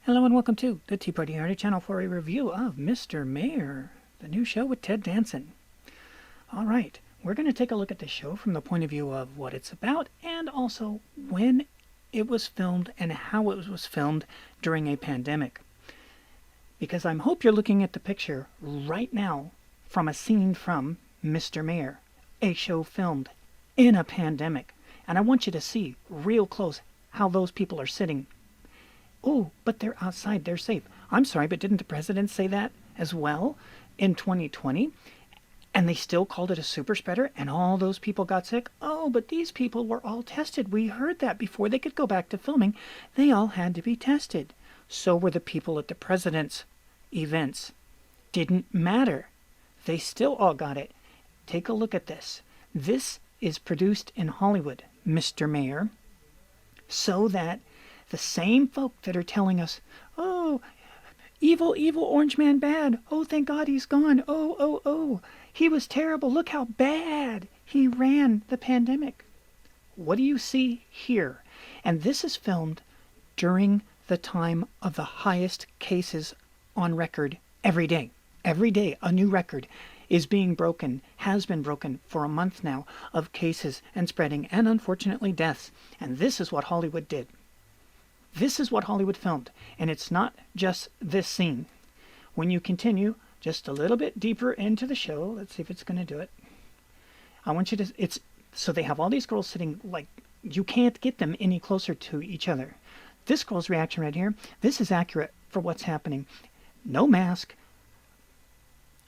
Hello and welcome to the Tea Party Hardy channel for a review of Mr. Mayor, the new show with Ted Danson. Alright, we're going to take a look at the show from the point of view of what it's about and also when it was filmed and how it was filmed during a pandemic. Because I hope you're looking at the picture right now from a scene from Mr. Mayor, a show filmed in a pandemic. And I want you to see real close how those people are sitting. Oh, but they're outside, they're safe. I'm sorry, but didn't the president say that as well in 2020? And they still called it a super spreader and all those people got sick? Oh, but these people were all tested. We heard that before they could go back to filming. They all had to be tested. So were the people at the president's events. Didn't matter. They still all got it. Take a look at this. This is produced in Hollywood, Mr. Mayor, so that the same folk that are telling us, oh, evil, evil orange man bad. Oh, thank God he's gone. Oh, he was terrible. Look how bad he ran the pandemic. What do you see here? And this is filmed during the time of the highest cases on record every day. Every day a new record is being broken, has been broken for a month now, of cases and spreading and unfortunately deaths. And this is what Hollywood did. This is what Hollywood filmed, and it's not just this scene. When you continue just a little bit deeper into the show, let's see if it's going to do it. I want you to, so they have all these girls sitting like, you can't get them any closer to each other. This girl's reaction right here, this is accurate for what's happening. No mask.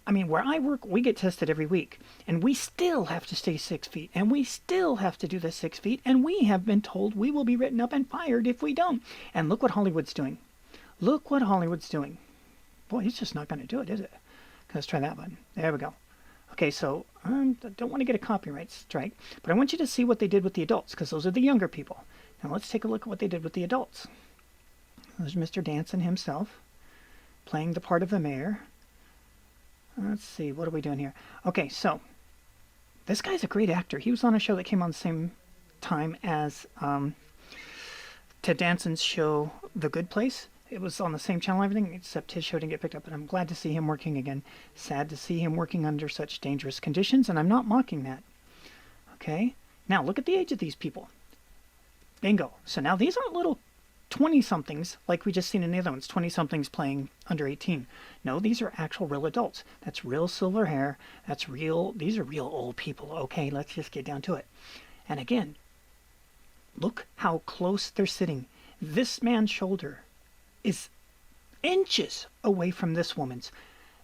I mean, where I work, we get tested every week, and we still have to stay 6 feet, and we still have to do the 6 feet, and we have been told we will be written up and fired if we don't. And look what Hollywood's doing. Look what Hollywood's doing. Boy, it's just not going to do it, is it? Let's try that one. There we go. Okay, so I don't want to get a copyright strike, but I want you to see what they did with the adults, because those are the younger people. Now let's take a look at what they did with the adults. There's Mr. Danson himself, playing the part of the mayor. Let's see, what are we doing here? Okay, so this guy's a great actor. He was on a show that came on the same time as Ted Danson's show, The Good Place. It was on the same channel and everything, except his show didn't get picked up. But I'm glad to see him working again. Sad to see him working under such dangerous conditions, and I'm not mocking that. Okay, now look at the age of these people. Bingo. So now these aren't little 20-somethings like we just seen in the other ones, 20-somethings playing under 18. No, these are actual real adults. That's real silver hair. That's real, these are real old people. Okay, let's just get down to it. And again, look how close they're sitting. This man's shoulder is inches away from this woman's.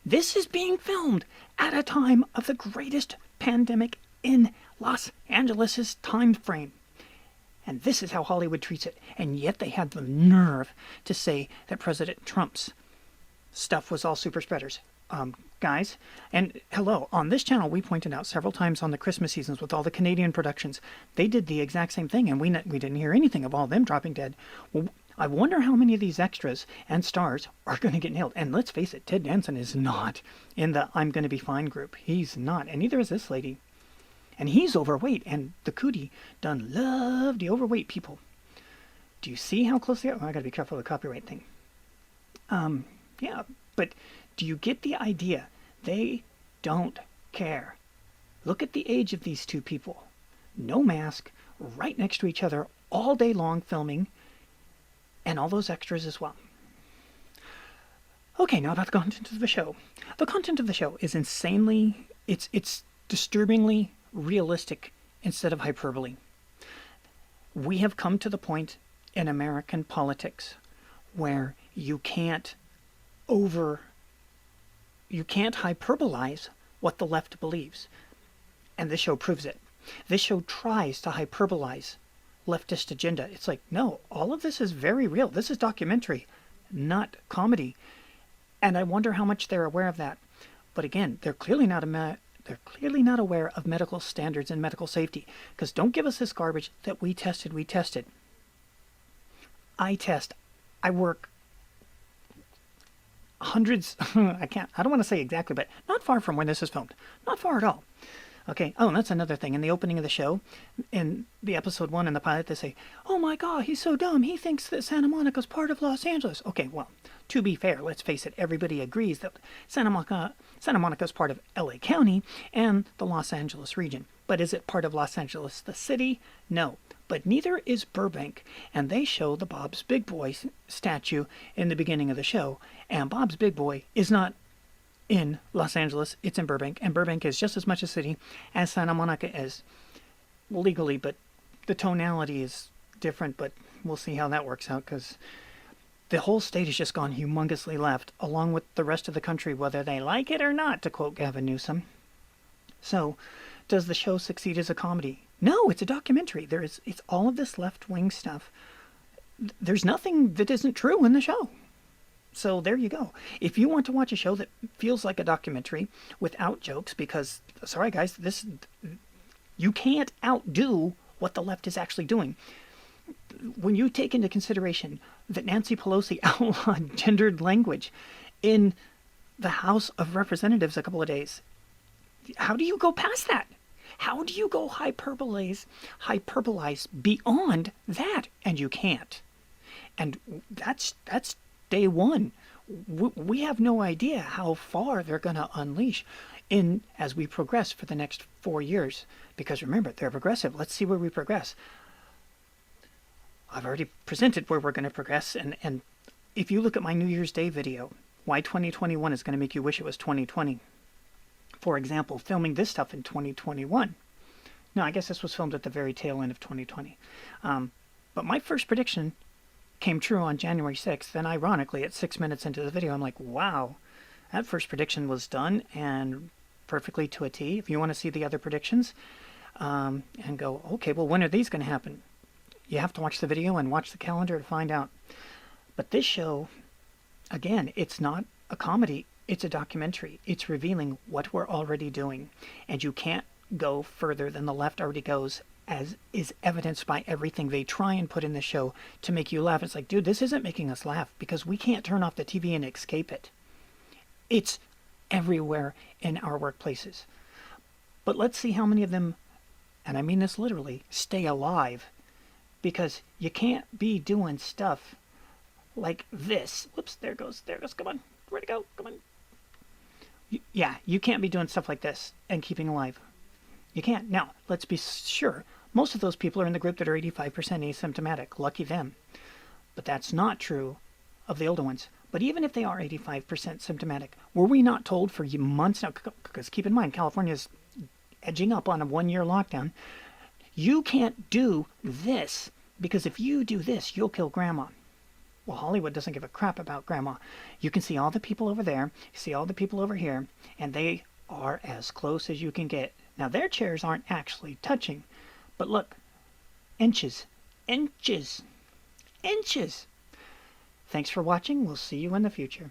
This is being filmed at a time of the greatest pandemic in Los Angeles' time frame. And this is how Hollywood treats it. And yet they had the nerve to say that President Trump's stuff was all super spreaders. Guys, and hello, on this channel we pointed out several times on the Christmas seasons with all the Canadian productions, they did the exact same thing, and we didn't hear anything of all them dropping dead. Well, I wonder how many of these extras and stars are going to get nailed. And let's face it, Ted Danson is not in the I'm going to be fine group. He's not, and neither is this lady. And he's overweight, and the cootie done love the overweight people. Do you see how close they are? Oh, I gotta be careful of the copyright thing. Yeah, but do you get the idea? They don't care. Look at the age of these two people. No mask, right next to each other, all day long filming, and all those extras as well. Okay, now about the content of the show. The content of the show is insanely, it's disturbingly realistic instead of hyperbole. We have come to the point in American politics where you can't hyperbolize what the left believes. And this show proves it. This show tries to hyperbolize leftist agenda. It's like, no, all of this is very real. This is documentary, not comedy. And I wonder how much they're aware of that. But again, they're clearly not aware of medical standards and medical safety. Because don't give us this garbage that we tested. I test. I work hundreds, I don't want to say exactly, but not far from where this is filmed. Not far at all. Okay. Oh, and that's another thing. In the opening of the show, in the episode 1 in the pilot, they say, "Oh my God, he's so dumb. He thinks that Santa Monica's part of Los Angeles." Okay, well, to be fair, let's face it. Everybody agrees that Santa Monica's part of LA County and the Los Angeles region. But is it part of Los Angeles, the city? No. But neither is Burbank. And they show the Bob's Big Boy statue in the beginning of the show. And Bob's Big Boy is not in Los Angeles, it's in Burbank, and Burbank is just as much a city as Santa Monica is legally, but the tonality is different, but we'll see how that works out, because the whole state has just gone humongously left, along with the rest of the country, whether they like it or not, to quote Gavin Newsom. So, does the show succeed as a comedy? No, it's a documentary. It's all of this left-wing stuff. There's nothing that isn't true in the show. So there you go. If you want to watch a show that feels like a documentary without jokes, because, sorry guys, you can't outdo what the left is actually doing. When you take into consideration that Nancy Pelosi outlawed gendered language in the House of Representatives a couple of days, how do you go past that? How do you go hyperbolize beyond that? And you can't. And that's day one. We have no idea how far they're going to unleash as we progress for the next 4 years. Because remember, they're progressive. Let's see where we progress. I've already presented where we're going to progress. And if you look at my New Year's Day video, why 2021 is going to make you wish it was 2020. For example, filming this stuff in 2021. No, I guess this was filmed at the very tail end of 2020. But my first prediction came true on January 6th. Then ironically, at 6 minutes into the video, I'm like, wow, that first prediction was done and perfectly to a T. If you want to see the other predictions and go, okay, well, when are these going to happen? You have to watch the video and watch the calendar to find out. But this show, again, it's not a comedy. It's a documentary. It's revealing what we're already doing. And you can't go further than the left already goes, as is evidenced by everything they try and put in the show to make you laugh. It's like, dude, this isn't making us laugh because we can't turn off the TV and escape it. It's everywhere in our workplaces. But let's see how many of them, and I mean this literally, stay alive. Because you can't be doing stuff like this. Whoops, there it goes, come on. Where'd it go? Come on. You can't be doing stuff like this and keeping alive. You can't. Now, let's be sure. Most of those people are in the group that are 85% asymptomatic. Lucky them. But that's not true of the older ones. But even if they are 85% symptomatic, were we not told for months now, because keep in mind, California's edging up on a 1-year lockdown, you can't do this, because if you do this, you'll kill grandma. Well, Hollywood doesn't give a crap about grandma. You can see all the people over there, you see all the people over here, and they are as close as you can get. Now, their chairs aren't actually touching, but look, inches, inches, inches. Thanks for watching. We'll see you in the future.